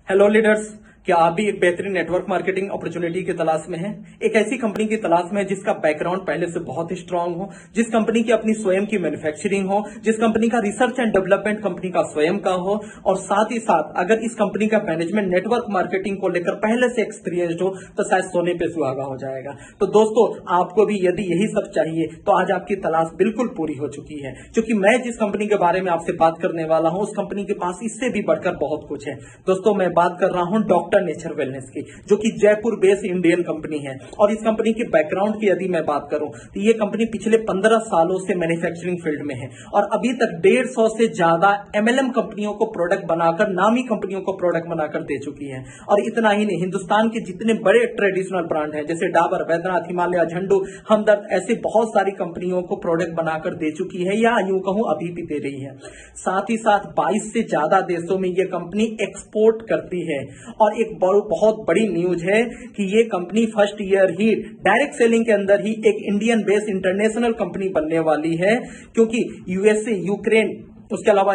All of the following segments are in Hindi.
हेलो लीडर्स, क्या आप भी एक बेहतरीन नेटवर्क मार्केटिंग अपॉर्चुनिटी की तलाश में हैं? एक ऐसी कंपनी की तलाश में जिसका बैकग्राउंड पहले से बहुत ही स्ट्रांग हो, जिस कंपनी की अपनी स्वयं की मैन्युफैक्चरिंग हो, जिस कंपनी का रिसर्च एंड डेवलपमेंट कंपनी का स्वयं का हो, और साथ ही साथ अगर इस कंपनी का मैनेजमेंट नेटवर्क मार्केटिंग को लेकर पहले से एक्सपीरियंस्ड हो तो शायद सोने पे सुहागा हो जाएगा। तो दोस्तों, आपको भी यदि यही सब चाहिए तो आज आपकी तलाश बिल्कुल पूरी हो चुकी है, क्योंकि मैं जिस कंपनी के बारे में आपसे बात करने वाला हूं उस कंपनी के पास इससे भी बढ़कर बहुत कुछ है। दोस्तों, मैं बात कर रहा हूं डॉक्टर नेचर वेलनेस की, जो कि जयपुर बेस्ड इंडियन कंपनी है। और इस कंपनी के बैकग्राउंड की यदि मैं बात करूं तो ये कंपनी पिछले 15 सालों से मैन्युफैक्चरिंग फील्ड में है और अभी तक 150 से ज्यादा एमएलएम कंपनियों को प्रोडक्ट बनाकर, नामी कंपनियों को प्रोडक्ट बनाकर दे चुकी है। और इतना ही नहीं, हिंदुस्तान के जितने बड़े ट्रेडिशनल ब्रांड हैं जैसे डाबर, बैद्यनाथ, हिमालय, झंडू, हमदर्द, ऐसे बहुत सारी कंपनियों को प्रोडक्ट बनाकर दे चुकी है, या यूं कहूं अभी भी दे रही है। साथ ही साथ 22 से ज्यादा देशों में यह कंपनी एक्सपोर्ट करती है। और एक बहुत बड़ी न्यूज है कि ये कंपनी फर्स्ट ईयर ही डायरेक्ट सेलिंग के अंदर ही एक इंडियन बेस्ड इंटरनेशनल कंपनी बनने वाली है, क्योंकि यूएसए, यूक्रेन, उसके अलावा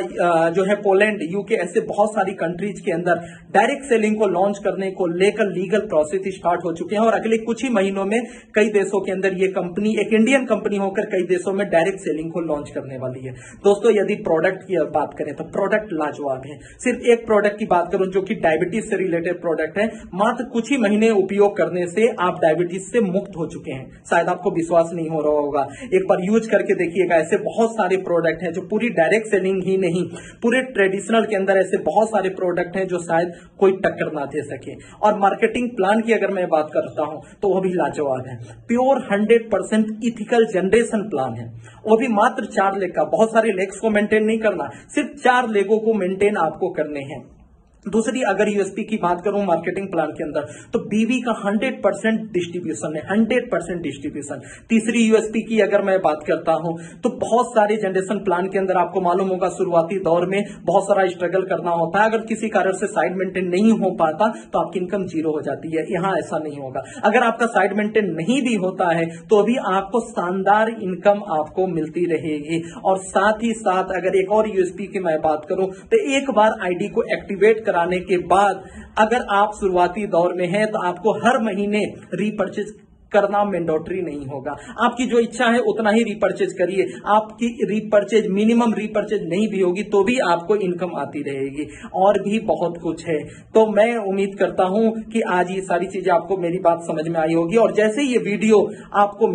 जो है पोलैंड, यूके, ऐसे बहुत सारी कंट्रीज के अंदर डायरेक्ट सेलिंग को लॉन्च करने को लेकर लीगल प्रोसेस स्टार्ट हो चुके हैं। और अगले कुछ ही महीनों में कई देशों के अंदर ये कंपनी, एक इंडियन कंपनी होकर कई देशों में डायरेक्ट सेलिंग को लॉन्च करने वाली है। दोस्तों, यदि प्रोडक्ट की बात करें तो प्रोडक्ट लाजवाब है। सिर्फ एक प्रोडक्ट की बात करूं जो कि डायबिटीज से रिलेटेड प्रोडक्ट है, मात्र कुछ ही महीने उपयोग करने से आप डायबिटीज से मुक्त हो चुके हैं। शायद आपको विश्वास नहीं हो रहा होगा, एक बार यूज करके देखिएगा। ऐसे बहुत सारे प्रोडक्ट हैं जो पूरी डायरेक्ट सेलिंग ही नहीं, पूरे ट्रेडिशनल के अंदर ऐसे बहुत सारे प्रोडक्ट हैं जो शायद कोई टक्कर ना दे सके। और मार्केटिंग प्लान की अगर मैं बात करता हूं तो वह भी लाजवाब है। प्योर 100% इथिकल जनरेशन प्लान है, वो भी मात्र 4 लेग का। बहुत सारे लेग्स को मेंटेन नहीं करना, सिर्फ 4 लेगों को मेंटेन आपको करने हैं। दूसरी अगर यूएसपी की बात करूं मार्केटिंग प्लान के अंदर, तो बीवी का 100% डिस्ट्रीब्यूशन है, 100% डिस्ट्रीब्यूशन। तीसरी यूएसपी की अगर मैं बात करता हूं तो बहुत सारे जनरेशन प्लान के अंदर आपको मालूम होगा शुरुआती दौर में बहुत सारा स्ट्रगल करना होता है। अगर किसी कारण से साइड मेंटेन नहीं हो पाता तो आपकी इनकम जीरो हो जाती है। यहां ऐसा नहीं होगा। अगर आपका साइड मेंटेन नहीं भी होता है तो भी आपको शानदार इनकम आपको मिलती रहेगी। और साथ ही साथ अगर एक और यूएसपी की मैं बात करूं तो एक बार आईडी को एक्टिवेट कराने के बाद अगर आप शुरुआती दौर में हैं तो आपको हर महीने रीपर्चेज करना मैंडेटरी नहीं होगा। आपकी जो इच्छा है उतना ही रीपर्चेज करिए। आपकी रीपर्चेज, मिनिमम रीपर्चेज नहीं भी होगी तो भी आपको इनकम आती रहेगी। और भी बहुत कुछ है। तो मैं उम्मीद करता हूं कि आज ये सारी चीजें आपको, मेरी बात समझ में आई होगी। और जैसे ये वीडियो आपको